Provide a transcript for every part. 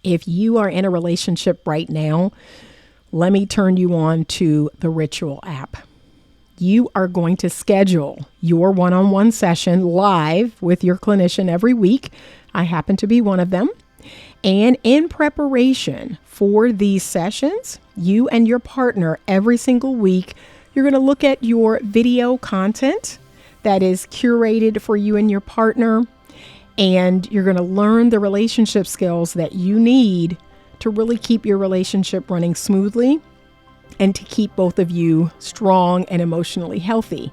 If you are in a relationship right now, let me turn you on to the Ritual app. You are going to schedule your one-on-one session live with your clinician every week. I happen to be one of them. And in preparation for these sessions, you and your partner every single week, you're going to look at your video content that is curated for you and your partner. And you're going to learn the relationship skills that you need to really keep your relationship running smoothly and to keep both of you strong and emotionally healthy.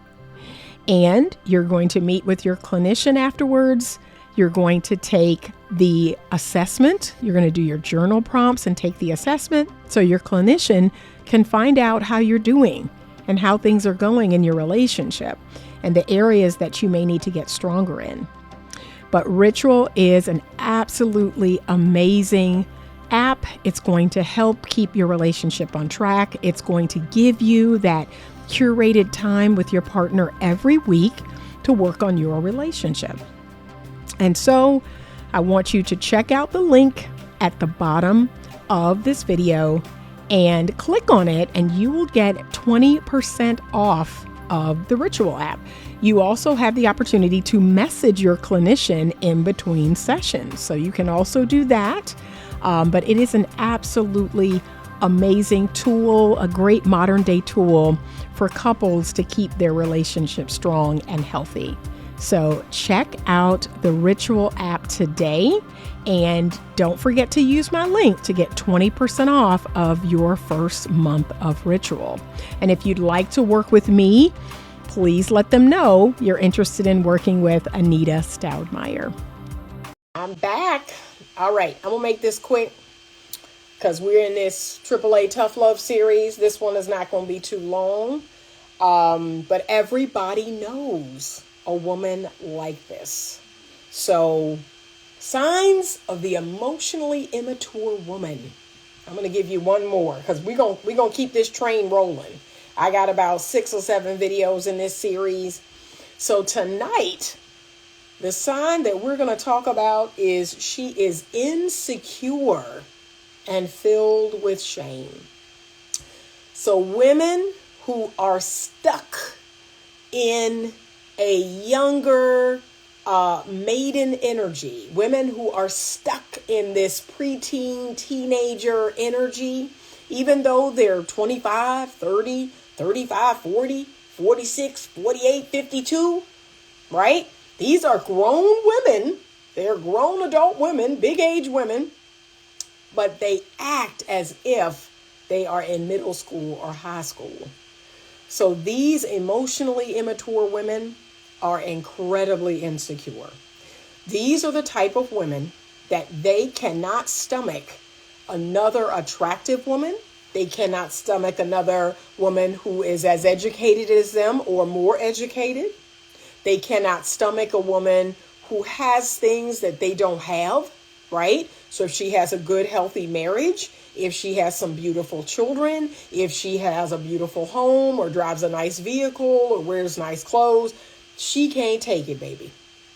And you're going to meet with your clinician afterwards. You're going to take the assessment. You're going to do your journal prompts and take the assessment so your clinician can find out how you're doing and how things are going in your relationship and the areas that you may need to get stronger in. But Ritual is an absolutely amazing app. It's going to help keep your relationship on track. It's going to give you that curated time with your partner every week to work on your relationship. And so I want you to check out the link at the bottom of this video and click on it, and you will get 20% off of the Ritual app. You also have the opportunity to message your clinician in between sessions. So you can also do that. But it is an absolutely amazing tool, a great modern day tool for couples to keep their relationship strong and healthy. So check out the Ritual app today, and don't forget to use my link to get 20% off of your first month of Ritual. And if you'd like to work with me, please let them know you're interested in working with Anita Stoudmire. I'm back. All right, I'm going to make this quick because we're in this AAA Tough Love series. This one is not going to be too long. But everybody knows a woman like this. So, signs of the emotionally immature woman. I'm going to give you one more because we're going to keep this train rolling. I got about 6 or 7 videos in this series. So tonight, the sign that we're going to talk about is she is insecure and filled with shame. So women who are stuck in a younger maiden energy, women who are stuck in this preteen, teenager energy, even though they're 25, 30, 35, 40, 46, 48, 52, right? These are grown women. They're grown adult women, big age women, but they act as if they are in middle school or high school. So these emotionally immature women are incredibly insecure. These are the type of women that they cannot stomach another attractive woman. They cannot stomach another woman who is as educated as them or more educated. They cannot stomach a woman who has things that they don't have, right? So if she has a good, healthy marriage, if she has some beautiful children, if she has a beautiful home or drives a nice vehicle or wears nice clothes, she can't take it, baby.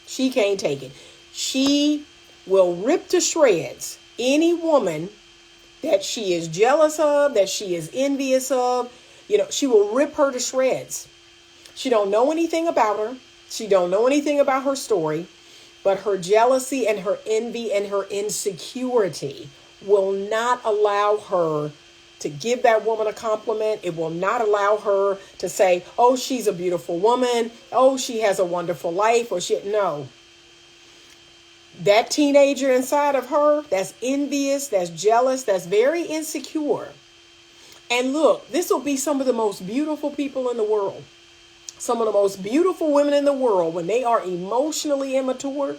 She can't take it. She will rip to shreds any woman that she is jealous of, that she is envious of. She will rip her to shreds. She don't know anything about her. She don't know anything about her story, but her jealousy and her envy and her insecurity will not allow her to give that woman a compliment. It will not allow her to say, oh, she's a beautiful woman. Oh, she has a wonderful life. No. That teenager inside of her that's envious, that's jealous, that's very insecure. And look, this will be some of the most beautiful people in the world. Some of the most beautiful women in the world, when they are emotionally immature,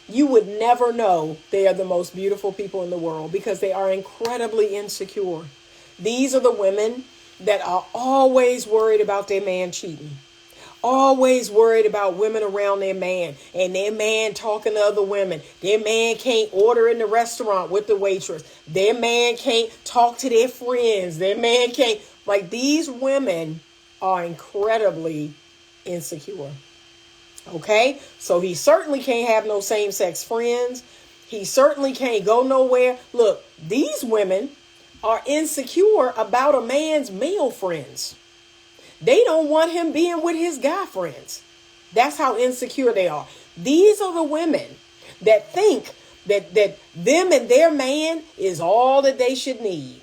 you would never know they are the most beautiful people in the world because they are incredibly insecure. These are the women that are always worried about their man cheating. Always worried about women around their man and their man talking to other women. Their man can't order in the restaurant with the waitress. Their man can't talk to their friends. Their man can't. Like, these women are incredibly insecure. Okay, so he certainly can't have no same-sex friends. He certainly can't go nowhere. Look, these women are insecure about a man's male friends. They don't want him being with his guy friends. That's how insecure they are. These are the women that think that them and their man is all that they should need.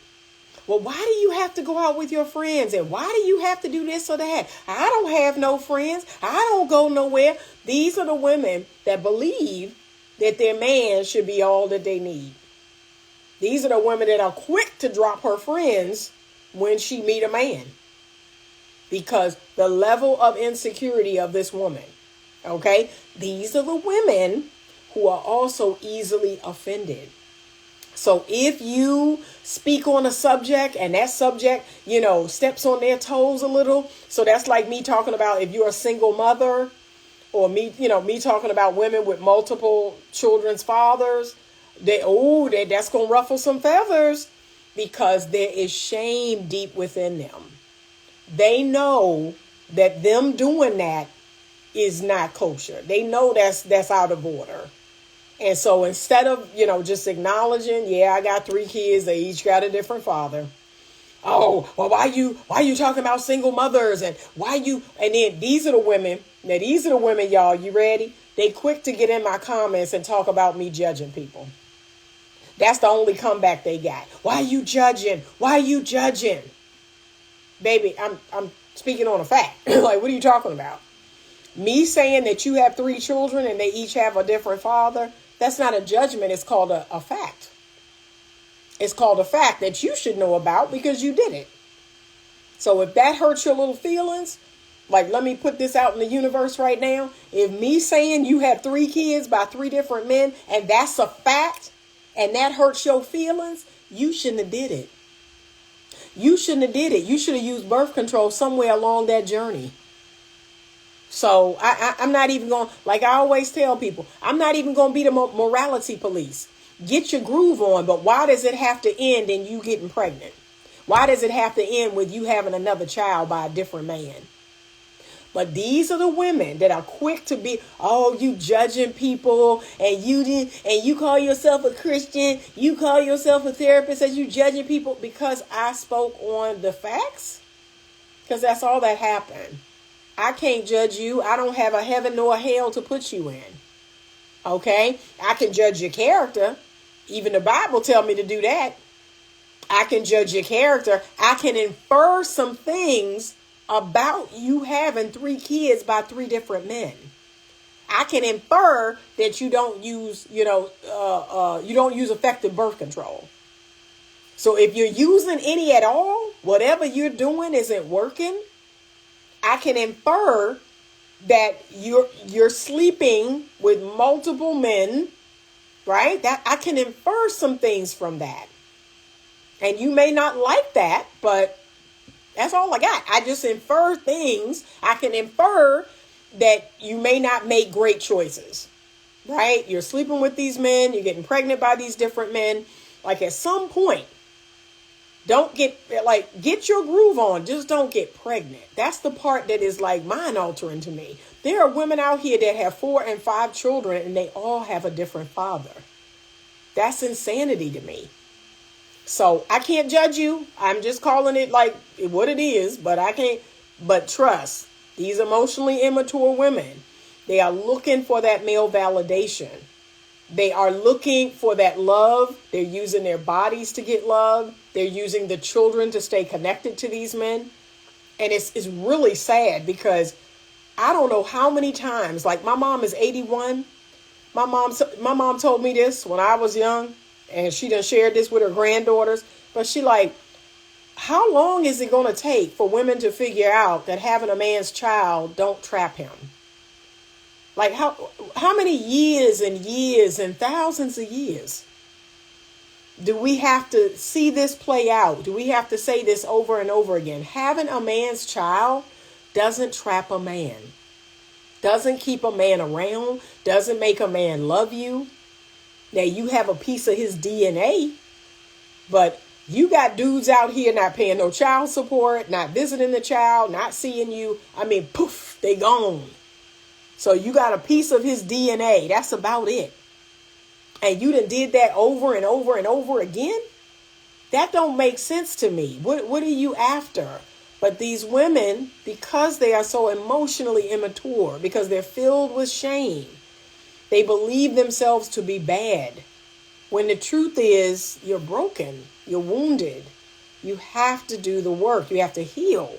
Well, why do you have to go out with your friends? And why do you have to do this or that? I don't have no friends. I don't go nowhere. These are the women that believe that their man should be all that they need. These are the women that are quick to drop her friends when she meet a man. Because the level of insecurity of this woman, okay? These are the women who are also easily offended. So if you speak on a subject and that subject, steps on their toes a little. So that's like me talking about if you're a single mother, or me talking about women with multiple children's fathers. That's going to ruffle some feathers because there is shame deep within them. They know that them doing that is not kosher. They know that's out of order. And so instead of, just acknowledging, I got 3 kids, they each got a different father. Oh, well, why you talking about single mothers and then these are the women, y'all, you ready? They quick to get in my comments and talk about me judging people. That's the only comeback they got. Why you judging? Baby, I'm speaking on a fact. Like, what are you talking about? Me saying that you have 3 children and they each have a different father, that's not a judgment. It's called a fact. It's called a fact that you should know about because you did it. So if that hurts your little feelings, like, let me put this out in the universe right now. If me saying you have 3 kids by 3 different men and that's a fact and that hurts your feelings, you shouldn't have did it. You shouldn't have did it. You should have used birth control somewhere along that journey. So I'm not even going, like I always tell people, I'm not even going to be the morality police. Get your groove on, but why does it have to end in you getting pregnant? Why does it have to end with you having another child by a different man? But these are the women that are quick to be, you judging people and you call yourself a Christian, you call yourself a therapist and you judging people because I spoke on the facts? Because that's all that happened. I can't judge you. I don't have a heaven nor a hell to put you in. Okay? I can judge your character. Even the Bible tells me to do that. I can judge your character. I can infer some things about you having 3 kids by 3 different men. I can infer that you don't use, effective birth control. So if you're using any at all, whatever you're doing isn't working, I can infer that you're sleeping with multiple men, right? That I can infer some things from that. And you may not like that, but that's all I got. I just infer things. I can infer that you may not make great choices, right? You're sleeping with these men. You're getting pregnant by these different men. Like at some point, get your groove on. Just don't get pregnant. That's the part that is like mind altering to me. There are women out here that have 4 and 5 children and they all have a different father. That's insanity to me. So I can't judge you. I'm just calling it like what it is, but I can't. But trust, these emotionally immature women, they are looking for that male validation. They are looking for that love. They're using their bodies to get love. They're using the children to stay connected to these men. And it's really sad because I don't know how many times, like my mom is 81. My mom told me this when I was young. And she done shared this with her granddaughters. But she like, how long is it going to take for women to figure out that having a man's child don't trap him? Like how many years and years and thousands of years do we have to see this play out? Do we have to say this over and over again? Having a man's child doesn't trap a man. Doesn't keep a man around. Doesn't make a man love you. Now, you have a piece of his DNA, but you got dudes out here not paying no child support, not visiting the child, not seeing you. I mean, poof, they gone. So you got a piece of his DNA. That's about it. and you done did that over and over and over again, that don't make sense to me. What are you after? But these women, because they are so emotionally immature, because they're filled with shame, they believe themselves to be bad. When the truth is, you're broken, you're wounded. You have to do the work. You have to heal.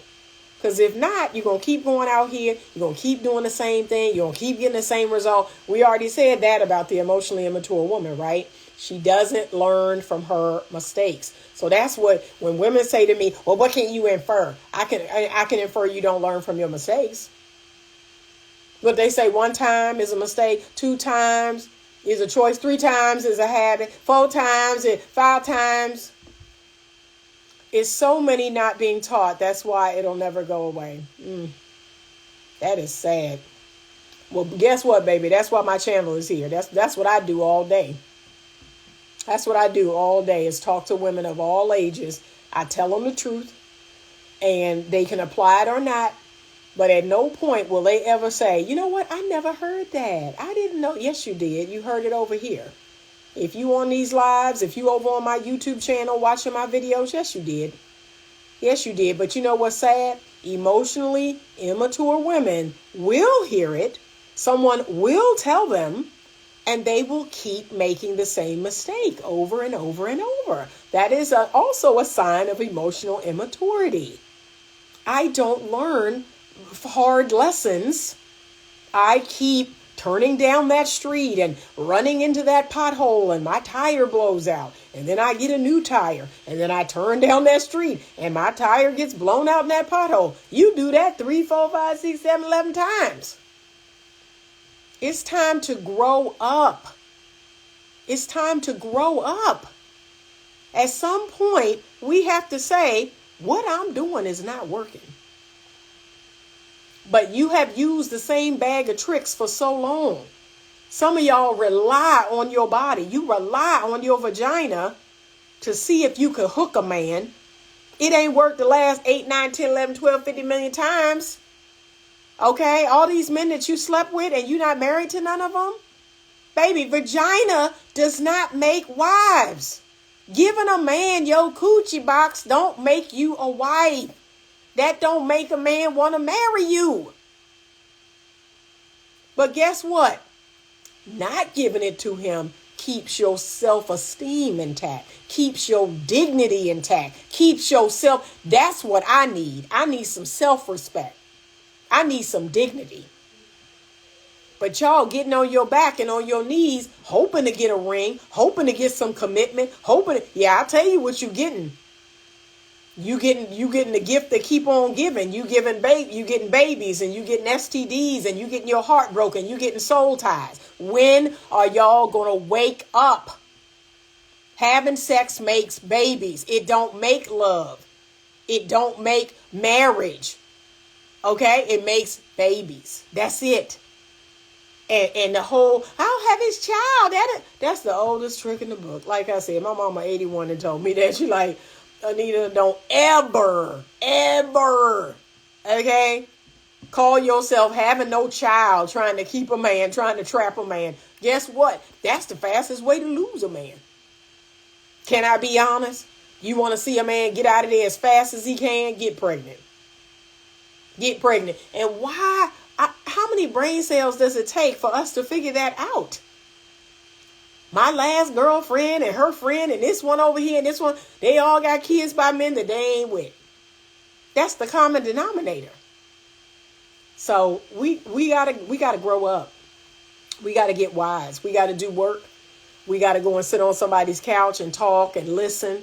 Because if not, you're going to keep going out here. You're going to keep doing the same thing. You're going to keep getting the same result. We already said that about the emotionally immature woman, right? She doesn't learn from her mistakes. So that's what, when women say to me, well, what can you infer? I can infer you don't learn from your mistakes. But they say 1 time is a mistake, 2 times is a choice, 3 times is a habit, 4 times, 5 times. It's so many not being taught. That's why it'll never go away. That is sad. Well, guess what, baby? That's why my channel is here. That's what I do all day. That's what I do all day, is talk to women of all ages. I tell them the truth, and they can apply it or not. But at no point will they ever say, you know what? I never heard that. I didn't know. Yes, you did. You heard it over here. If you on these lives, if you over on my YouTube channel watching my videos, yes, you did. Yes, you did. But you know what's sad? Emotionally immature women will hear it. Someone will tell them, and they will keep making the same mistake over and over and over. That is also a sign of emotional immaturity. I don't learn hard lessons. I keep turning down that street and running into that pothole, and my tire blows out, and then I get a new tire, and then I turn down that street and my tire gets blown out in that pothole. You do that 3, 4, 5, 6, 7, 11 times. It's time to grow up. It's time to grow up. At some point, we have to say, what I'm doing is not working. But you have used the same bag of tricks for so long. Some of y'all rely on your body. You rely on your vagina to see if you could hook a man. It ain't worked the last 8, 9, 10, 11, 12, 50 million times. Okay? All these men that you slept with and you're not married to none of them. Baby, vagina does not make wives. Giving a man your coochie box don't make you a wife. That don't make a man want to marry you. But guess what? Not giving it to him keeps your self-esteem intact, keeps your dignity intact, keeps yourself. That's what I need. I need some self-respect. I need some dignity. But y'all getting on your back and on your knees, hoping to get a ring, hoping to get some commitment, yeah, I'll tell you what you're getting. You getting the gift that keep on giving. You getting babies, and you getting STDs, and you getting your heart broken. You getting soul ties. When are y'all gonna wake up? Having sex makes babies. It don't make love. It don't make marriage. Okay? It makes babies. That's it. And the whole, I'll have his child. That's the oldest trick in the book. Like I said, my mama 81 and told me that. She like, Anita, don't ever, okay, call yourself having no child, trying to keep a man, trying to trap a man. Guess what? That's the fastest way to lose a man. Can I be honest? You want to see a man get out of there as fast as he can? Get pregnant. Get pregnant. And why? How many brain cells does it take for us to figure that out? My last girlfriend and her friend and this one over here and this one, they all got kids by men that they ain't with. That's the common denominator. So we gotta grow up. We gotta get wise. We gotta do work. We gotta go and sit on somebody's couch and talk and listen.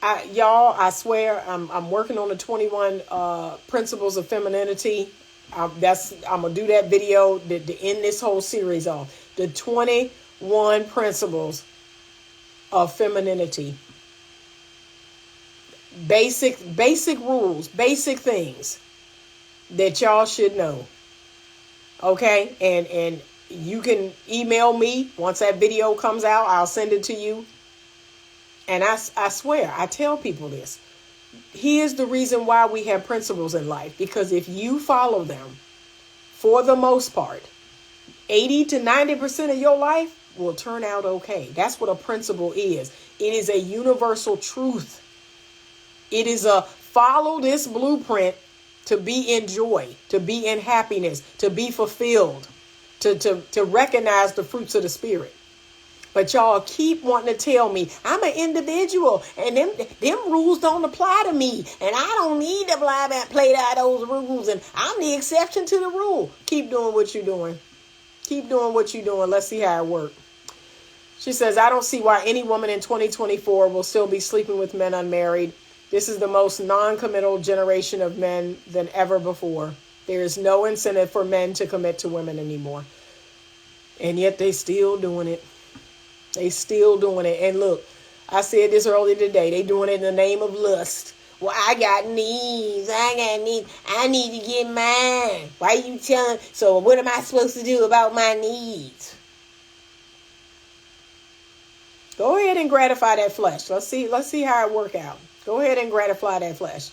I swear I'm working on the 21 principles of femininity. I'm gonna do that video to end this whole series off. The 21 principles of femininity. Basic rules, basic things that y'all should know. Okay? And you can email me once that video comes out. I'll send it to you. And I swear, I tell people this. Here's the reason why we have principles in life. Because if you follow them, for the most part, 80 to 90% of your life, will turn out okay. That's what a principle is. It is a universal truth. It is a follow this blueprint to be in joy, to be in happiness, to be fulfilled, to recognize the fruits of the spirit. But y'all keep wanting to tell me I'm an individual and them rules don't apply to me. And I don't need to play by those rules. And I'm the exception to the rule. Keep doing what you're doing. Keep doing what you're doing. Let's see how it works. She says, I don't see why any woman in 2024 will still be sleeping with men unmarried. This is the most non-committal generation of men than ever before. There is no incentive for men to commit to women anymore. And yet they still doing it. They still doing it. And look, I said this earlier today. They doing it in the name of lust. Well, I got needs. I need to get mine. Why you telling? So what am I supposed to do about my needs? Go ahead and gratify that flesh. Let's see how it work out. Go ahead and gratify that flesh.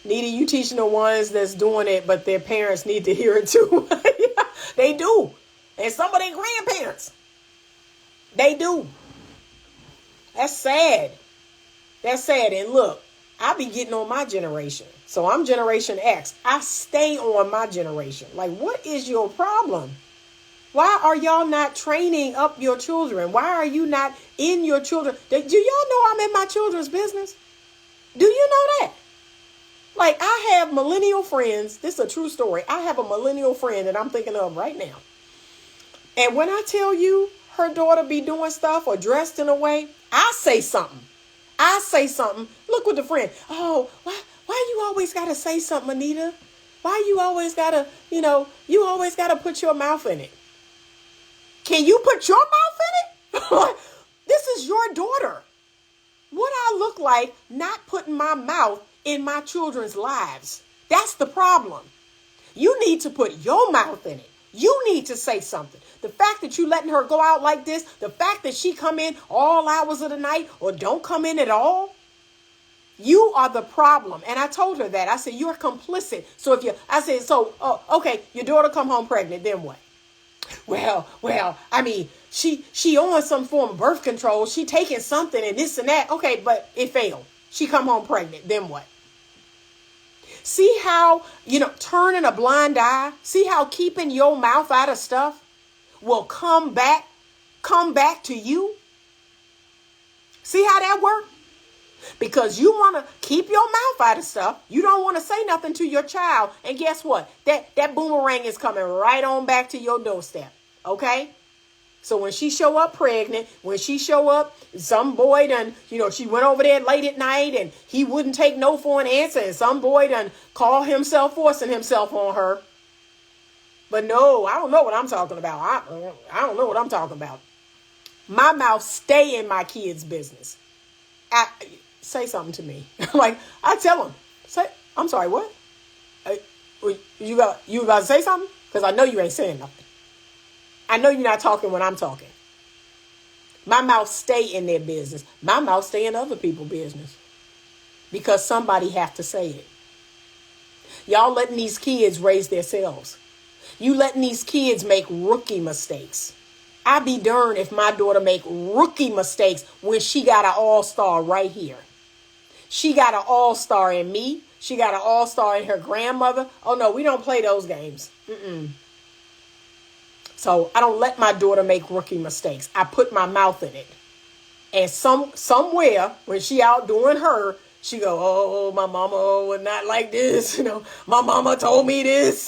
Nita, you teaching the ones that's doing it, but their parents need to hear it too. They do. And some of their grandparents. They do. That's sad. That's sad. And look, I be getting on my generation. So I'm Generation X. I stay on my generation. Like, what is your problem? Why are y'all not training up your children? Why are you not in your children? Do y'all know I'm in my children's business? Do you know that? Like, I have millennial friends. This is a true story. I have a millennial friend that I'm thinking of right now. And when I tell you her daughter be doing stuff or dressed in a way, I say something. Look with the friend. Oh, why you always got to say something, Anita? Why you always got to, you always got to put your mouth in it. Can you put your mouth in it? This is your daughter. What I look like not putting my mouth in my children's lives. That's the problem. You need to put your mouth in it. You need to say something. The fact that you letting her go out like this, the fact that she come in all hours of the night or don't come in at all, you are the problem. And I told her that. I said, you're complicit. So okay, your daughter come home pregnant, then what? Well, I mean, she on some form of birth control. She taking something and this and that. Okay, but it failed. She come home pregnant, then what? See how, turning a blind eye. See how keeping your mouth out of stuff will come back to you. See how that works? Because you want to keep your mouth out of stuff. You don't want to say nothing to your child. And guess what? That boomerang is coming right on back to your doorstep. Okay? So when she show up pregnant, when she show up, some boy done, she went over there late at night and he wouldn't take no for an answer. And some boy done forcing himself on her. But no, I don't know what I'm talking about. I don't know what I'm talking about. My mouth stay in my kids' business. Say something to me. Like, I tell them, I'm sorry, what? You about to say something? Because I know you ain't saying nothing. I know you're not talking when I'm talking. My mouth stay in their business. My mouth stay in other people's business. Because somebody have to say it. Y'all letting these kids raise themselves. You letting these kids make rookie mistakes. I be darned if my daughter make rookie mistakes when she got an all-star right here. She got an all-star in me. She got an all-star in her grandmother. Oh, no, we don't play those games. So I don't let my daughter make rookie mistakes. I put my mouth in it. And somewhere when she out doing her, she go, oh, my mama was not like this. My mama told me this.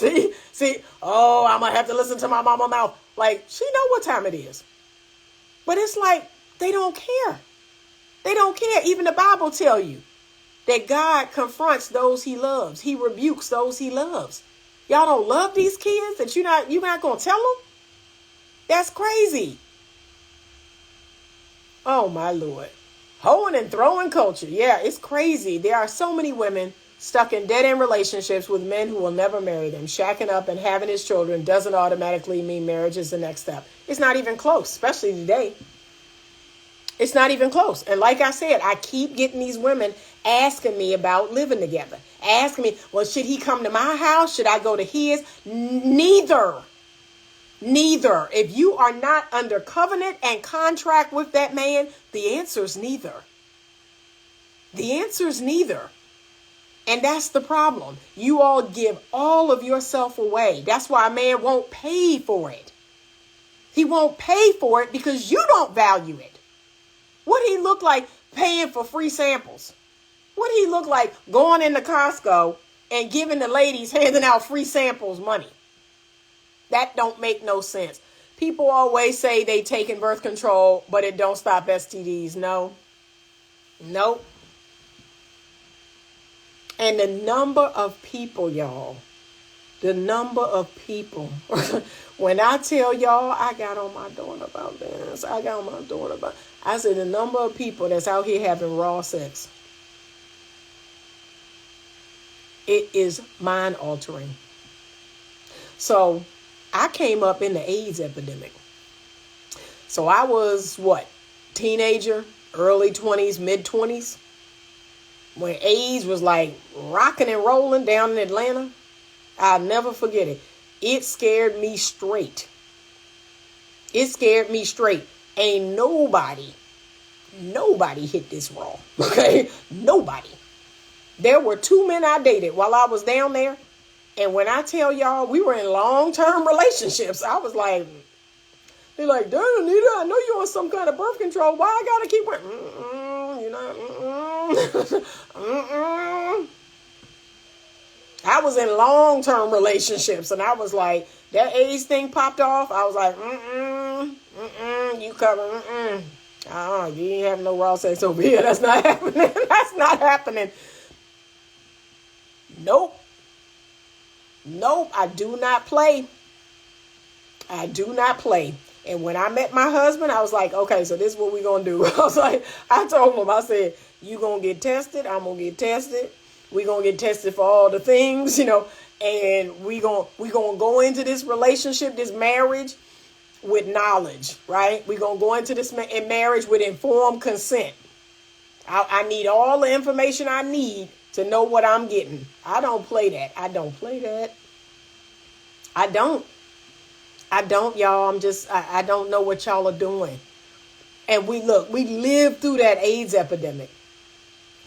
See, oh, I'm going to have to listen to my mama mouth. Like, she know what time it is. But it's like, they don't care. They don't care. Even the Bible tell you that God confronts those he loves. He rebukes those he loves. Y'all don't love these kids that you're not going to tell them? That's crazy. Oh, my Lord. Hoeing and throwing culture. Yeah, it's crazy. There are so many women stuck in dead-end relationships with men who will never marry them. Shacking up and having his children doesn't automatically mean marriage is the next step. It's not even close, especially today. It's not even close. And like I said, I keep getting these women asking me about living together. Asking me, well, should he come to my house? Should I go to his? Neither. Neither. If you are not under covenant and contract with that man, the answer is neither. The answer is neither. And that's the problem. You all give all of yourself away. That's why a man won't pay for it. He won't pay for it because you don't value it. What he look like paying for free samples? What he look like going into Costco and giving the ladies handing out free samples money? That don't make no sense. People always say they taking birth control, but it don't stop STDs. No. Nope. And the number of people, y'all, the number of people, when I tell y'all, I got on my daughter about this. I said the number of people that's out here having raw sex. It is mind altering. So I came up in the AIDS epidemic. So I was teenager, early 20s, mid 20s. When AIDS was like rocking and rolling down in Atlanta. I'll never forget it. It scared me straight. Ain't nobody hit this raw. Okay? Nobody. There were 2 men I dated while I was down there. And when I tell y'all, we were in long-term relationships. I was like, they're like, damn, Anita, I know you're on some kind of birth control. Why I gotta keep I was in long-term relationships, and I was like, that AIDS thing popped off. I was like, you cover, you ain't having no raw sex over here. That's not happening. That's not happening. Nope, I do not play. And when I met my husband, I was like, okay, so this is what we're going to do. I told him, I said, you going to get tested. I'm going to get tested. We're going to get tested for all the things, and we going to go into this relationship, this marriage with knowledge, right? We're going to go into this marriage with informed consent. I need all the information I need to know what I'm getting. I don't play that. I don't, y'all. I don't know what y'all are doing. And we lived through that AIDS epidemic.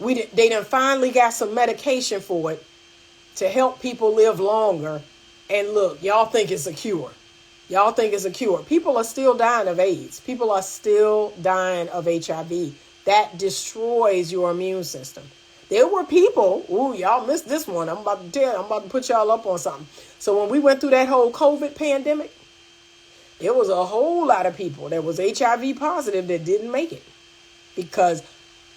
They done finally got some medication for it to help people live longer. And look, y'all think it's a cure. People are still dying of AIDS. People are still dying of HIV. That destroys your immune system. There were people, y'all missed this one. I'm about to put y'all up on something. So when we went through that whole COVID pandemic, there was a whole lot of people that was HIV positive that didn't make it. Because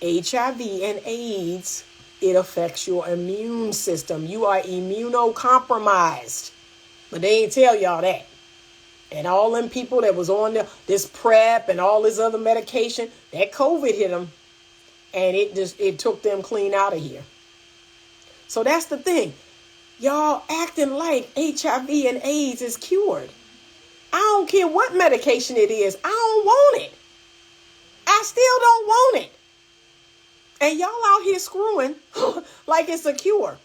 HIV and AIDS, it affects your immune system. You are immunocompromised. But they ain't tell y'all that. And all them people that was on this PrEP and all this other medication, that COVID hit them. And it took them clean out of here. So that's the thing. Y'all acting like HIV and AIDS is cured. I don't care what medication it is. I don't want it. I still don't want it. And y'all out here screwing like it's a cure.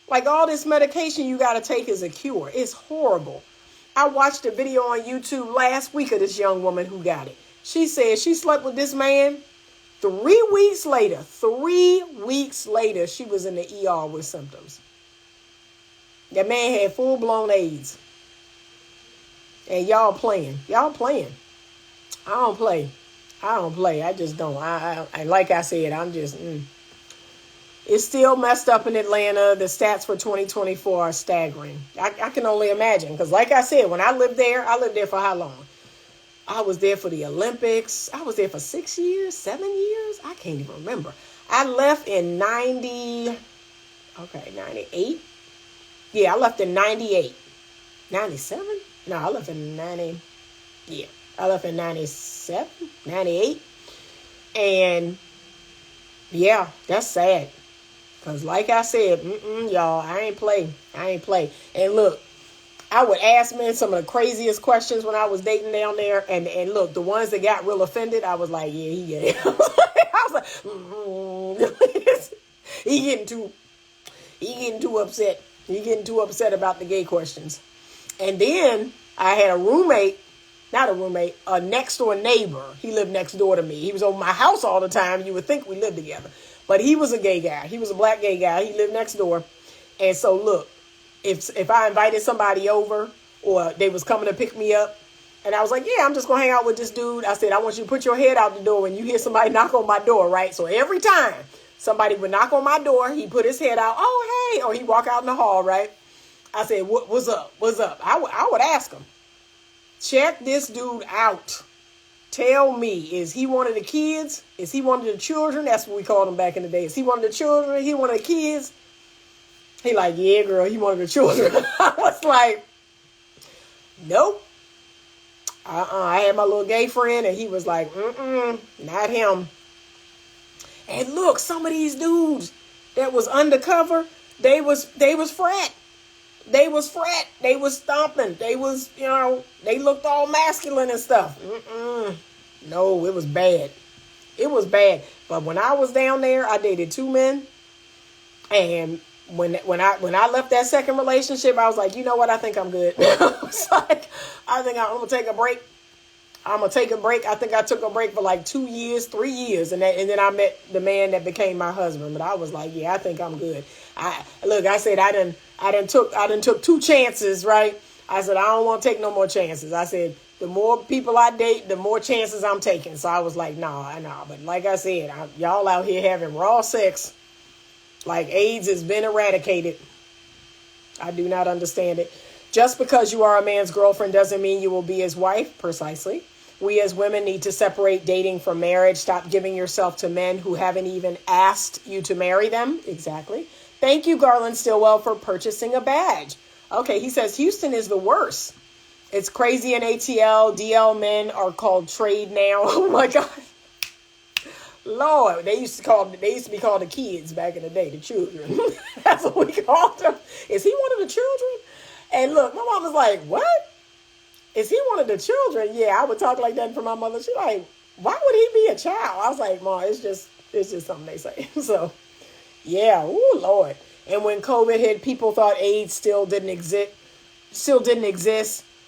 Like all this medication you got to take is a cure. It's horrible. I watched a video on YouTube last week of this young woman who got it. She said she slept with this man. 3 weeks later, she was in the ER with symptoms. That man had full-blown AIDS. And y'all playing. I don't play. I just don't. I like I said, I'm just, It's still messed up in Atlanta. The stats for 2024 are staggering. I can only imagine. Because like I said, when I lived there for how long? I was there for the Olympics. I was there for 6 years, 7 years. I can't even remember. I left in 98. Yeah, I left in 98. 97? No, I left in 90. Yeah, I left in 97, 98. And yeah, that's sad. Because like I said, y'all, I ain't play. And look, I would ask men some of the craziest questions when I was dating down there. And look, the ones that got real offended, I was like, yeah, he gay. I was like, he getting too upset. He getting too upset about the gay questions. And then I had a next door neighbor. He lived next door to me. He was over my house all the time. You would think we lived together. But he was a gay guy. He was a black gay guy. He lived next door. And so, look, if I invited somebody over or they was coming to pick me up, and I was like, yeah, I'm just going to hang out with this dude. I said, I want you to put your head out the door when you hear somebody knock on my door, right? So every time somebody would knock on my door, he put his head out, oh, hey, or he walk out in the hall, right? I said, what's up? What's up? I would ask him, check this dude out. Tell me, is he one of the kids? Is he one of the children? That's what we called him back in the day. Is he one of the children? Is he one of the kids? He like, yeah, girl, he one of the children. I was like, nope. I had my little gay friend, and he was like, not him. And look, some of these dudes that was undercover, they was frat. They was frat. They was stomping. They was, they looked all masculine and stuff. No, it was bad. It was bad. But when I was down there, I dated 2 men. And when I left that second relationship, I was like, you know what? I think I'm good. I was like, I think I'm going to take a break. I'm going to take a break. I think I took a break for like 2 years, 3 years. And then I met the man that became my husband. But I was like, yeah, I think I'm good. I said, I done took 2 chances, right? I said, I don't want to take no more chances. I said, the more people I date, the more chances I'm taking. So I was like, nah. But like I said, y'all out here having raw sex like AIDS has been eradicated. I do not understand it. Just because you are a man's girlfriend doesn't mean you will be his wife. Precisely. We as women need to separate dating from marriage. Stop giving yourself to men who haven't even asked you to marry them. Exactly. Thank you, Garland Stillwell, for purchasing a badge. Okay, he says Houston is the worst. It's crazy in ATL. DL men are called trade now. Oh my God. Lord, they used to be called the kids back in the day, the children. That's what we called them. Is he one of the children? And look, my mom was like, what? Is he one of the children? Yeah, I would talk like that for my mother. She's like, why would he be a child? I was like, Mom, it's just something they say. So, yeah, ooh, Lord. And when COVID hit, people thought AIDS still didn't exist.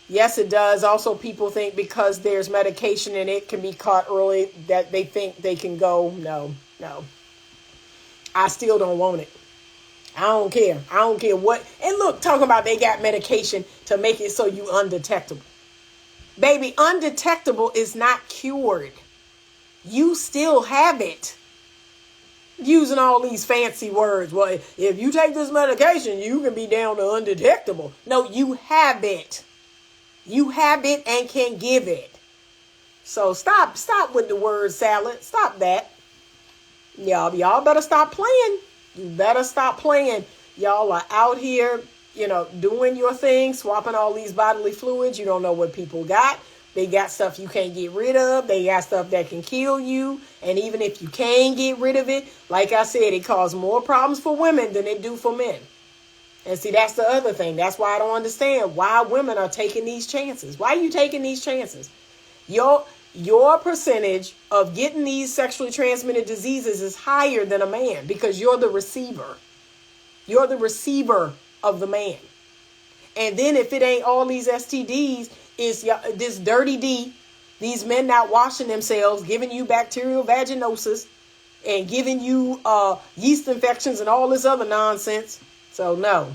Yes, it does. Also, people think because there's medication and it can be caught early that they think they can go. No. I still don't want it. I don't care. I don't care what. And look, talking about they got medication to make it so you undetectable. Baby, undetectable is not cured. You still have it. Using all these fancy words. Well, if you take this medication, you can be down to undetectable. No, you have it. You have it and can give it. So stop with the word salad. Stop that. Y'all better stop playing. You better stop playing. Y'all are out here, doing your thing, swapping all these bodily fluids. You don't know what people got. They got stuff you can't get rid of. They got stuff that can kill you. And even if you can get rid of it, like I said, it causes more problems for women than it do for men. And see, that's the other thing. That's why I don't understand why women are taking these chances. Why are you taking these chances? Your percentage of getting these sexually transmitted diseases is higher than a man because you're the receiver. You're the receiver of the man. And then if it ain't all these STDs, it's this dirty D, these men not washing themselves, giving you bacterial vaginosis and giving you yeast infections and all this other nonsense. So no,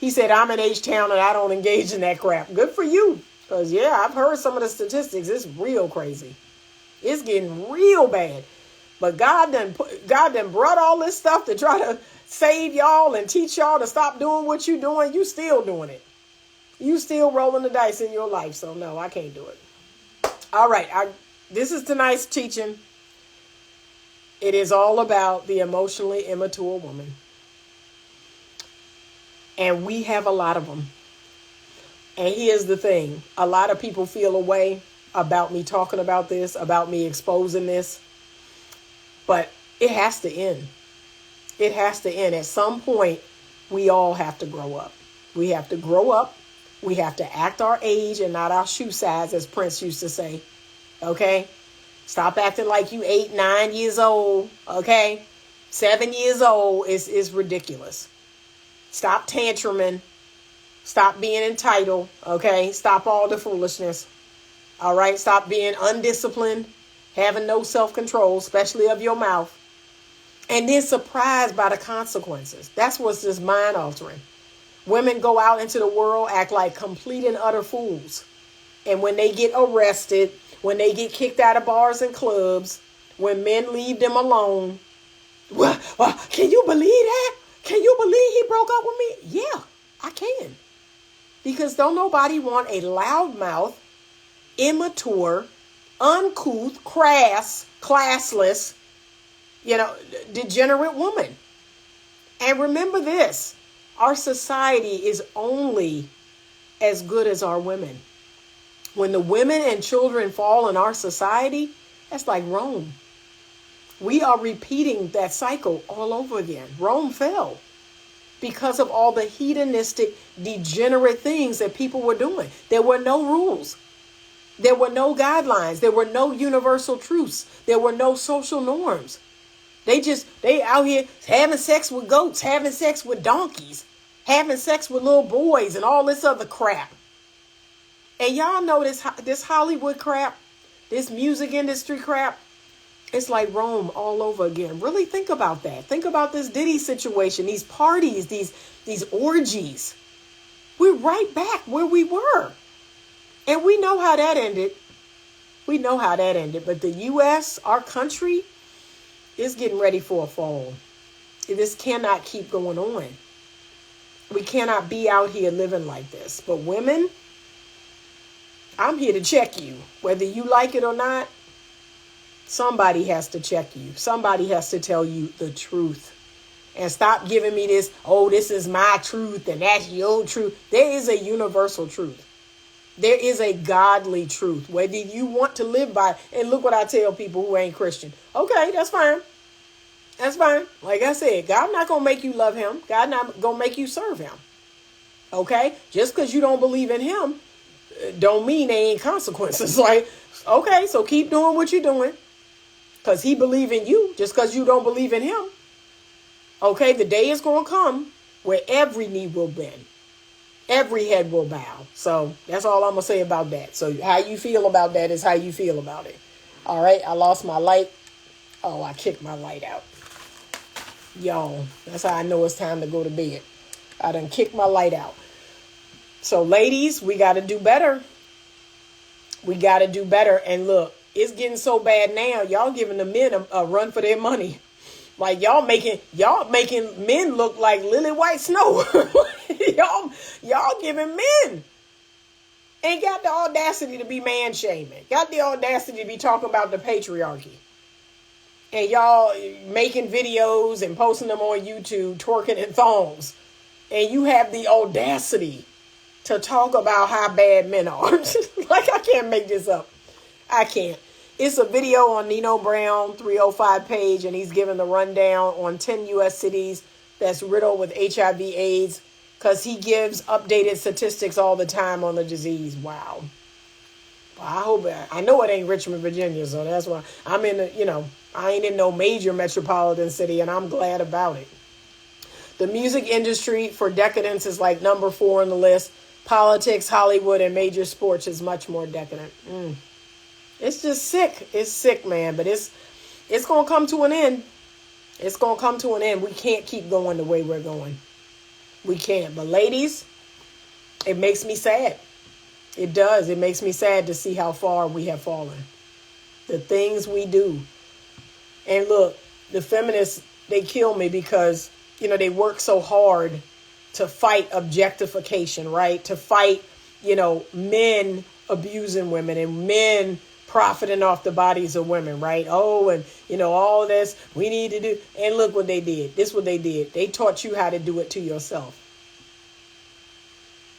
he said, I'm in H-Town and I don't engage in that crap. Good for you. Because, yeah, I've heard some of the statistics. It's real crazy. It's getting real bad. But God done brought all this stuff to try to save y'all and teach y'all to stop doing what you're doing. You still doing it. You still rolling the dice in your life. So, no, I can't do it. All right. This is tonight's teaching. It is all about the emotionally immature woman. And we have a lot of them. And here's the thing. A lot of people feel a way about me talking about this, about me exposing this. But it has to end. It has to end. At some point, we all have to grow up. We have to grow up. We have to act our age and not our shoe size, as Prince used to say. Okay? Stop acting like you 8, 9 years old. Okay? 7 years old is ridiculous. Stop tantruming. Stop being entitled, okay? Stop all the foolishness, all right? Stop being undisciplined, having no self-control, especially of your mouth. And then surprised by the consequences. That's what's just mind-altering. Women go out into the world, act like complete and utter fools. And when they get arrested, when they get kicked out of bars and clubs, when men leave them alone, well, can you believe that? Can you believe he broke up with me? Yeah, I can. Because don't nobody want a loudmouth, immature, uncouth, crass, classless, degenerate woman. And remember this, our society is only as good as our women. When the women and children fall in our society, that's like Rome. We are repeating that cycle all over again. Rome fell because of all the hedonistic, degenerate things that people were doing. There were no rules. There were no guidelines. There were no universal truths. There were no social norms. They out here having sex with goats, having sex with donkeys, having sex with little boys and all this other crap. And y'all know this Hollywood crap, this music industry crap, it's like Rome all over again. Really think about that. Think about this Diddy situation, these parties, these orgies. We're right back where we were. And we know how that ended. We know how that ended. But the U.S., our country, is getting ready for a fall. This cannot keep going on. We cannot be out here living like this. But women, I'm here to check you. Whether you like it or not, somebody has to check you. Somebody has to tell you the truth. And stop giving me this, this is my truth and that's your truth. There is a universal truth. There is a godly truth. Whether you want to live by, and look what I tell people who ain't Christian. Okay, that's fine. That's fine. Like I said, God not going to make you love him. God not going to make you serve him. Okay? Just because you don't believe in him, don't mean there ain't consequences. Like, okay, so keep doing what you're doing. Because he believe in you just because you don't believe in him. Okay, the day is going to come where every knee will bend. Every head will bow. So that's all I'm going to say about that. So how you feel about that is how you feel about it. All right, I lost my light. Oh, I kicked my light out. Y'all, that's how I know it's time to go to bed. I done kicked my light out. So ladies, we got to do better. We got to do better. And look, it's getting so bad now. Y'all giving the men a run for their money. Like y'all making men look like lily white snow. y'all giving men ain't got the audacity to be man shaming. Got the audacity to be talking about the patriarchy. And y'all making videos and posting them on YouTube, twerking in thongs. And you have the audacity to talk about how bad men are. Like, I can't make this up. I can't. It's a video on Nino Brown 305 page, and he's giving the rundown on 10 U.S. cities that's riddled with HIV AIDS, because he gives updated statistics all the time on the disease. Wow. Well, I know it ain't Richmond, Virginia, so that's why I'm I ain't in no major metropolitan city, and I'm glad about it. The music industry for decadence is like number 4 on the list. Politics, Hollywood, and major sports is much more decadent. It's just sick. It's sick, man. But it's going to come to an end. It's going to come to an end. We can't keep going the way we're going. We can't. But ladies, it makes me sad. It does. It makes me sad to see how far we have fallen. The things we do. And look, the feminists, they kill me because, they work so hard to fight objectification, right? To fight, men abusing women and men profiting off the bodies of women, right? Oh, and, all this we need to do. And look what they did. This is what they did. They taught you how to do it to yourself.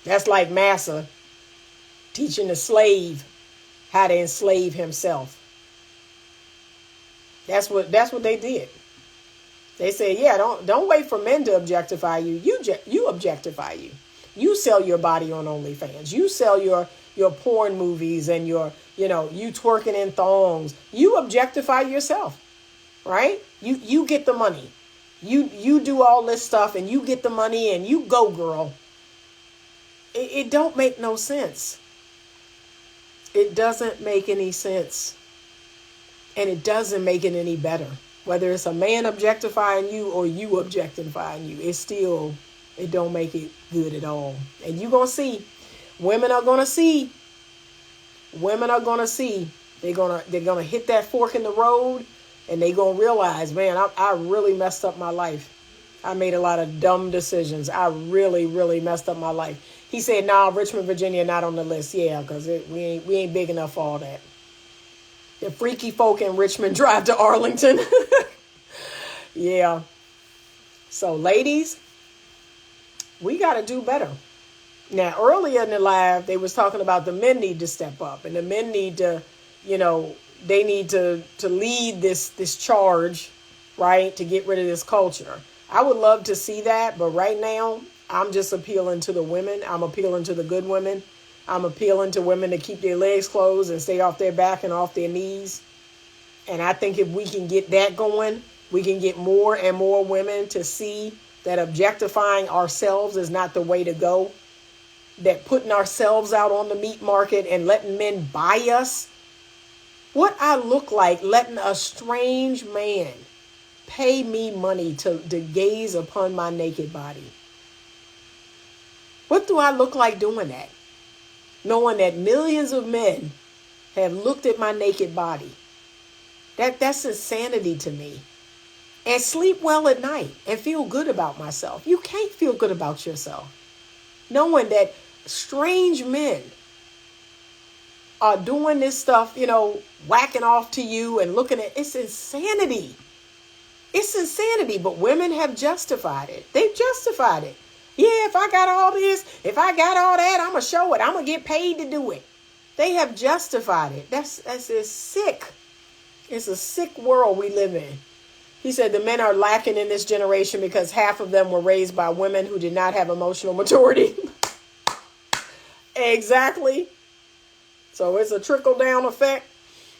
That's like Massa teaching the slave how to enslave himself. That's what they did. They said, yeah, don't wait for men to objectify you. You objectify you. You sell your body on OnlyFans. You sell your porn movies and you twerking in thongs. You objectify yourself, right? You get the money. You do all this stuff and you get the money and you go, girl. It don't make no sense. It doesn't make any sense. And it doesn't make it any better. Whether it's a man objectifying you or you objectifying you, it don't make it good at all. And you're going to see, women are going to see. They're going to hit that fork in the road, and they're going to realize, man, I really messed up my life. I made a lot of dumb decisions. I really, really messed up my life. He said, nah, Richmond, Virginia, not on the list. Yeah, because we ain't big enough for all that. The freaky folk in Richmond drive to Arlington. Yeah. So, ladies, we got to do better. Now, earlier in the live, they was talking about the men need to step up. And the men need to, they need to lead this charge, right, to get rid of this culture. I would love to see that. But right now, I'm just appealing to the women. I'm appealing to the good women. I'm appealing to women to keep their legs closed and stay off their back and off their knees. And I think if we can get that going, we can get more and more women to see that objectifying ourselves is not the way to go. That putting ourselves out on the meat market and letting men buy us. What I look like letting a strange man pay me money to gaze upon my naked body. What do I look like doing that? Knowing that millions of men have looked at my naked body. That's insanity to me. And sleep well at night and feel good about myself. You can't feel good about yourself. Knowing that strange men are doing this stuff, whacking off to you and looking at, it's insanity. It's insanity, but women have justified it. They've justified it. Yeah, if I got all this, if I got all that, I'm going to show it. I'm going to get paid to do it. They have justified it. That's sick. It's a sick world we live in. He said the men are lacking in this generation because half of them were raised by women who did not have emotional maturity. Exactly. So it's a trickle-down effect.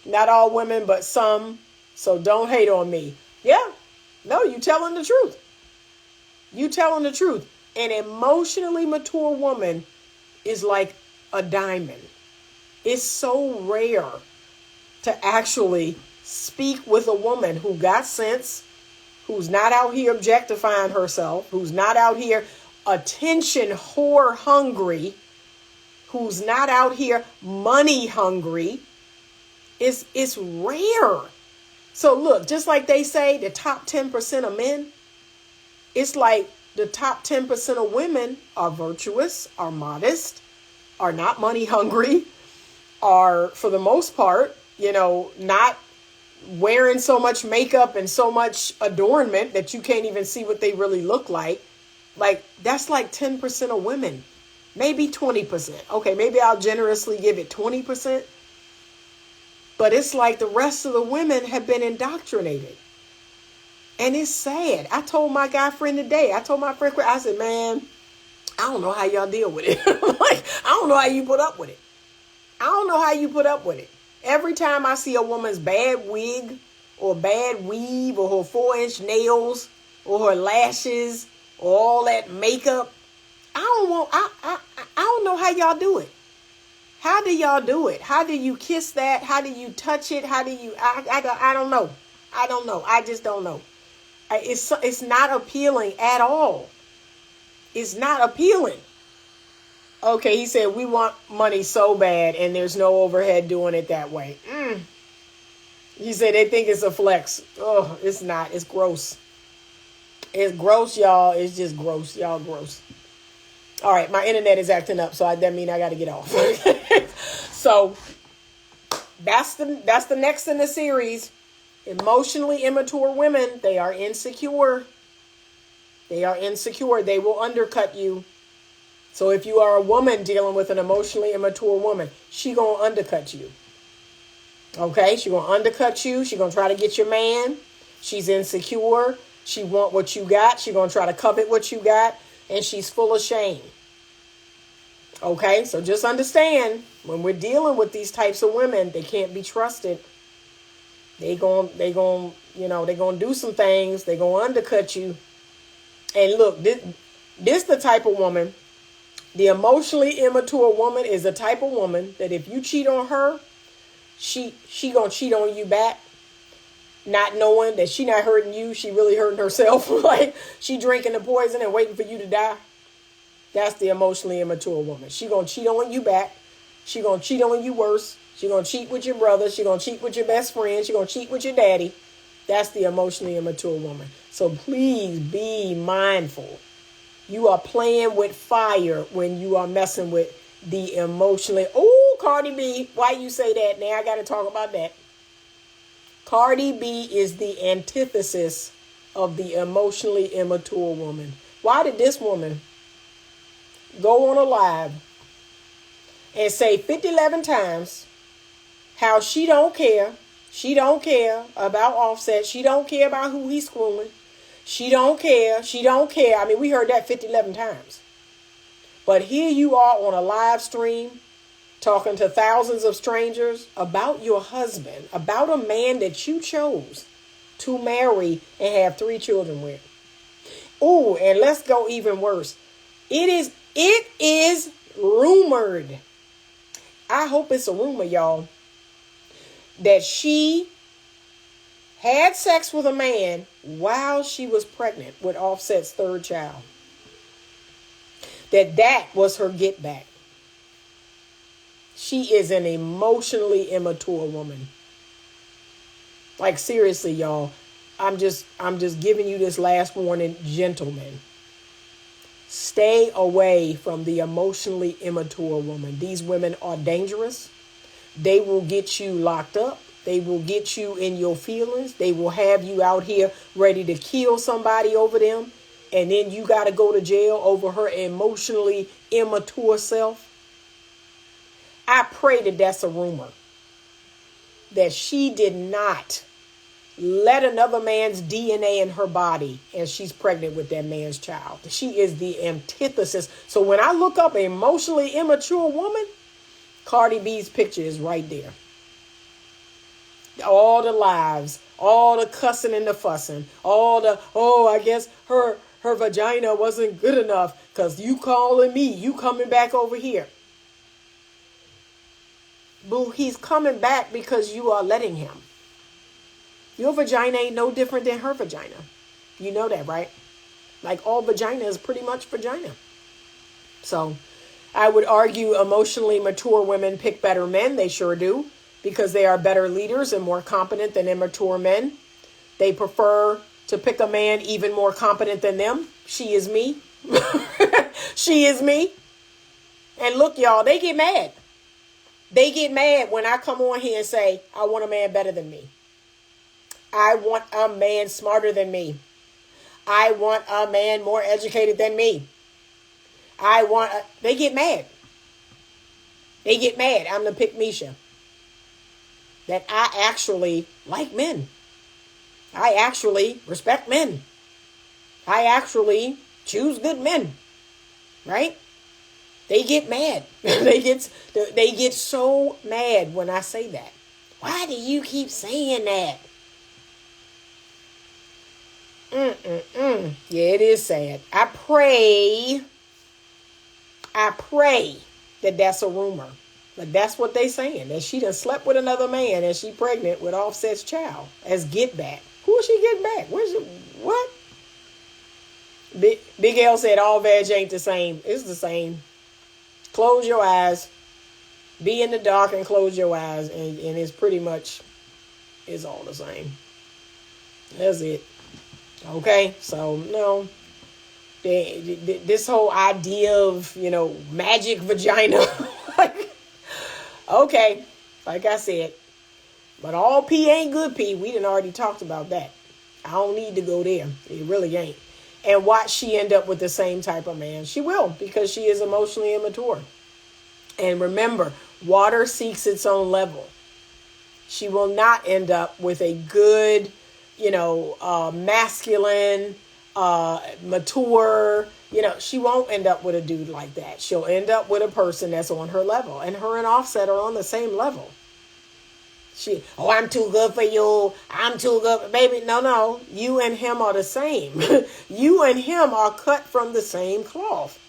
Not all women, but some. So don't hate on me. Yeah. No, you telling the truth. You telling the truth. An emotionally mature woman is like a diamond. It's so rare to actually speak with a woman who got sense, who's not out here objectifying herself, who's not out here attention whore hungry, who's not out here money hungry. It's rare. So look, just like they say, the top 10% of men, it's like the top 10% of women are virtuous, are modest, are not money hungry, are, for the most part, not wearing so much makeup and so much adornment that you can't even see what they really look like. Like, that's like 10% of women, maybe 20%. Okay, maybe I'll generously give it 20%. But it's like the rest of the women have been indoctrinated. And it's sad. I told my guy friend today, I said, man, I don't know how y'all deal with it. Like, I don't know how you put up with it. I don't know how you put up with it. Every time I see a woman's bad wig or bad weave or her 4-inch nails or her lashes or all that makeup, I don't know how y'all do it. How do y'all do it? How do you kiss that? How do you touch it? How do you, I don't know. I don't know. I just don't know. It's not appealing at all. It's not appealing. Okay, he said, we want money so bad and there's no overhead doing it that way. He said they think it's a flex. Oh, it's not. It's gross. It's gross, y'all. It's just gross. Y'all gross. All right, my internet is acting up, so that means I got to get off. So that's the next in the series. Emotionally immature women, they are insecure. They are insecure. They will undercut you. So if you are a woman dealing with an emotionally immature woman, she gonna undercut you. Okay, she gonna undercut you. She gonna try to get your man. She's insecure. She want what you got. She gonna try to covet what you got, and she's full of shame. Okay, so just understand, when we're dealing with these types of women, they can't be trusted. They gonna do some things. They gonna undercut you. And look, this the type of woman, The emotionally immature woman is the type of woman that if you cheat on her, she gonna cheat on you back, not knowing that she not hurting you, she really hurting herself. Like she drinking the poison and waiting for you to die. That's the emotionally immature woman. She gonna cheat on you back. She gonna cheat on you worse. She gonna cheat with your brother. She gonna cheat with your best friend. She gonna cheat with your daddy. That's the emotionally immature woman. So please be mindful. You are playing with fire when you are messing with the emotionally. Oh, Cardi B, why you say that? Now I got to talk about that. Cardi B is the antithesis of the emotionally immature woman. Why did this woman go on a live and say 11 times how she don't care? She don't care about Offset. She don't care about who he's screwing. She don't care. She don't care. I mean, we heard that 11 times. But here you are on a live stream talking to thousands of strangers about your husband, about a man that you chose to marry and have 3 children with. Oh, and let's go even worse. It is rumored. I hope it's a rumor, y'all, that she had sex with a man while she was pregnant with Offset's 3rd child. That was her get back. She is an emotionally immature woman. Like seriously, y'all, I'm just giving you this last warning, gentlemen. Stay away from the emotionally immature woman. These women are dangerous. They will get you locked up. They will get you in your feelings. They will have you out here ready to kill somebody over them. And then you got to go to jail over her emotionally immature self. I pray that that's a rumor. That she did not let another man's DNA in her body and she's pregnant with that man's child. She is the antithesis. So when I look up emotionally immature woman, Cardi B's picture is right there. All the lies, all the cussing and the fussing, all the, I guess her vagina wasn't good enough because you calling me, you coming back over here. Boo, he's coming back because you are letting him. Your vagina ain't no different than her vagina. You know that, right? Like all vagina is pretty much vagina. So I would argue emotionally mature women pick better men. They sure do, because they are better leaders and more competent than immature men. They prefer to pick a man even more competent than them. She is me. She is me. And look, y'all, they get mad. They get mad when I come on here and say, I want a man better than me. I want a man smarter than me. I want a man more educated than me. They get mad. They get mad. I'm the pick Misha. That I actually like men. I actually respect men. I actually choose good men. Right? They get mad. They get so mad when I say that. Why do you keep saying that? Yeah, it is sad. I pray that that's a rumor. But that's what they saying. That she done slept with another man and she pregnant with Offset's child as get back. Who is she getting back? What? Big L said all veg ain't the same. It's the same. Close your eyes. Be in the dark and close your eyes. And it's pretty much, it's all the same. That's it. Okay? So, no. This whole idea of, magic vagina. Okay. Like I said. But all pee ain't good pee. We done already talked about that. I don't need to go there. It really ain't. And watch she end up with the same type of man. She will, because she is emotionally immature. And remember, water seeks its own level. She will not end up with a good, masculine, mature, she won't end up with a dude like that. She'll end up with a person that's on her level. And her and Offset are on the same level. I'm too good for you. I'm too good. Baby, no. You and him are the same. You and him are cut from the same cloth.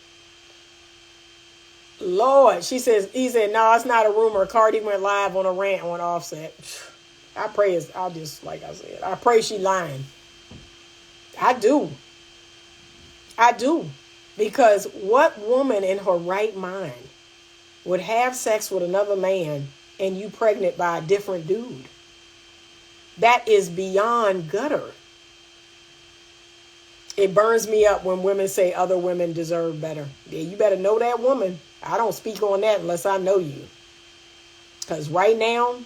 Lord, he said, no, it's not a rumor. Cardi went live on a rant on Offset. I pray like I said, I pray she lying. I do. Because what woman in her right mind would have sex with another man and you pregnant by a different dude? That is beyond gutter. It burns me up when women say other women deserve better. Yeah, you better know that woman. I don't speak on that unless I know you. Because right now,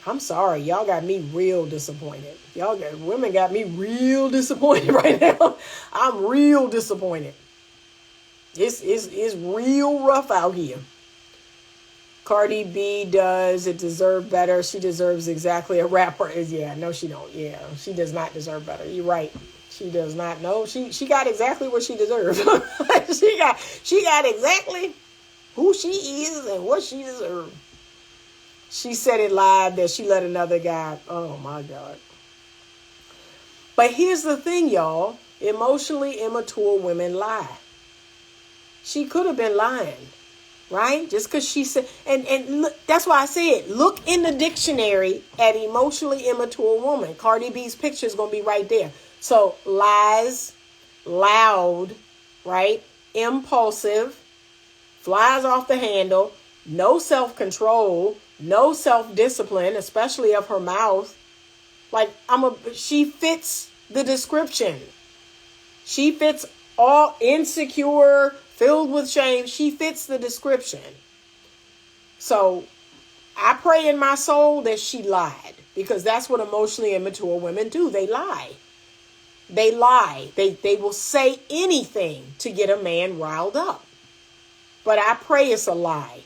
I'm sorry, y'all got me real disappointed. Women got me real disappointed right now. I'm real disappointed. It's real rough out here. Cardi B does it deserve better. She deserves exactly a rapper. No, she don't. Yeah, she does not deserve better. You're right. She does not know. She got exactly what she deserves. she got exactly who she is and what she deserves. She said it live that she let another guy. Oh my God. But here's the thing, y'all. Emotionally immature women lie. She could have been lying. Right? Just because she said, and look, that's why I said, look in the dictionary at emotionally immature woman. Cardi B's picture is going to be right there. So lies, loud, right? Impulsive, flies off the handle, no self-control, no self-discipline, especially of her mouth. Like she fits the description. She fits all insecure, filled with shame. She fits the description. So I pray in my soul that she lied, because that's what emotionally immature women do. They lie. They lie. They will say anything to get a man riled up. But I pray it's a lie.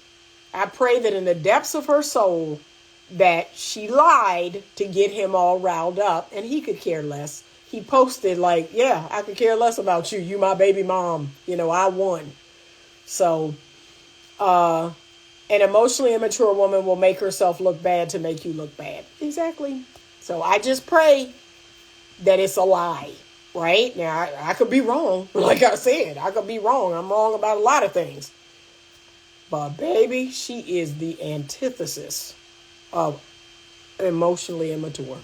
I pray that in the depths of her soul that she lied to get him all riled up, and he could care less. He posted like, yeah, I could care less about you. You my baby mom. I won. So, an emotionally immature woman will make herself look bad to make you look bad. Exactly. So I just pray that it's a lie, right? Now, I could be wrong. Like I said, I could be wrong. I'm wrong about a lot of things. But baby, she is the antithesis of emotionally immature.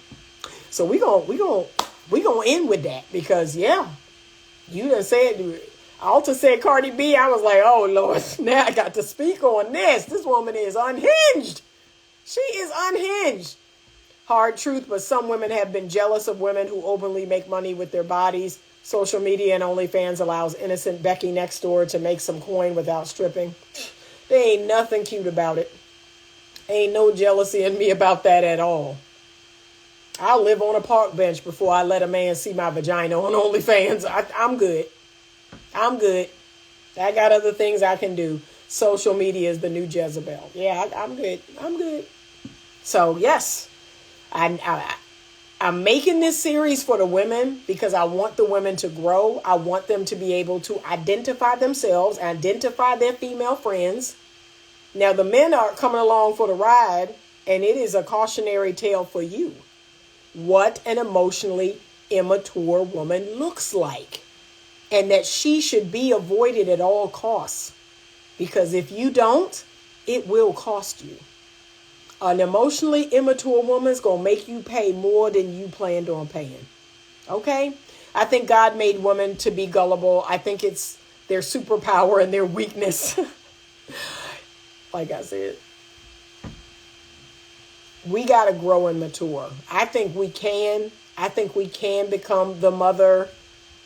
So we gonna end with that, because you done said, Alta said Cardi B. I was like, oh Lord, now I got to speak on this. This woman is unhinged. She is unhinged. Hard truth, but some women have been jealous of women who openly make money with their bodies. Social media and OnlyFans allows innocent Becky next door to make some coin without stripping. There ain't nothing cute about it. Ain't no jealousy in me about that at all. I'll live on a park bench before I let a man see my vagina on OnlyFans. I'm good. I'm good. I got other things I can do. Social media is the new Jezebel. Yeah, I'm good. I'm good. So, yes, I'm making this series for the women because I want the women to grow. I want them to be able to identify themselves, identify their female friends. Now, the men are coming along for the ride, and it is a cautionary tale for you. What an emotionally immature woman looks like, and that she should be avoided at all costs, because if you don't, it will cost you. An emotionally immature woman is going to make you pay more than you planned on paying. Okay? I think God made women to be gullible. I think it's their superpower and their weakness. Like I said, we got to grow and mature. I think we can. I think we can become the mother.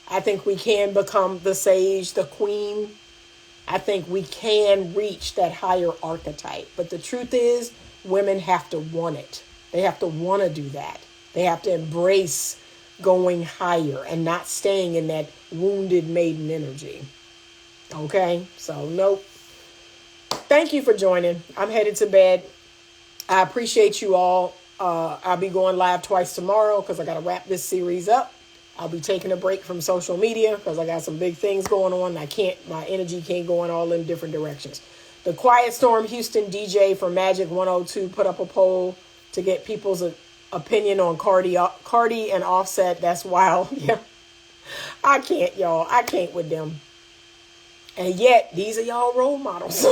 I think we can become the sage, the queen. I think we can reach that higher archetype. But the truth is, women have to want it. They have to want to do that. They have to embrace going higher and not staying in that wounded maiden energy. Okay? So, nope. Thank you for joining. I'm headed to bed. I appreciate you all. I'll be going live twice tomorrow because I got to wrap this series up. I'll be taking a break from social media because I got some big things going on. My energy can't go in all in different directions. The Quiet Storm Houston DJ for Magic 102 put up a poll to get people's opinion on Cardi and Offset. That's wild. Yeah. I can't, y'all. I can't with them. And yet, these are y'all role models.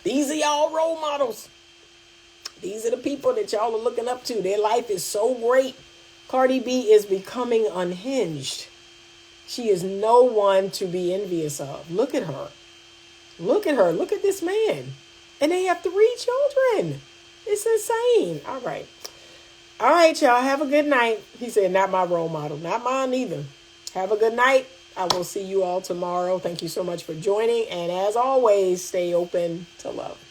These are y'all role models. These are the people that y'all are looking up to. Their life is so great. Cardi B is becoming unhinged. She is no one to be envious of. Look at her. Look at her. Look at this man. And they have 3 children. It's insane. All right. All right, y'all. Have a good night. He said, not my role model. Not mine either. Have a good night. I will see you all tomorrow. Thank you so much for joining. And as always, stay open to love.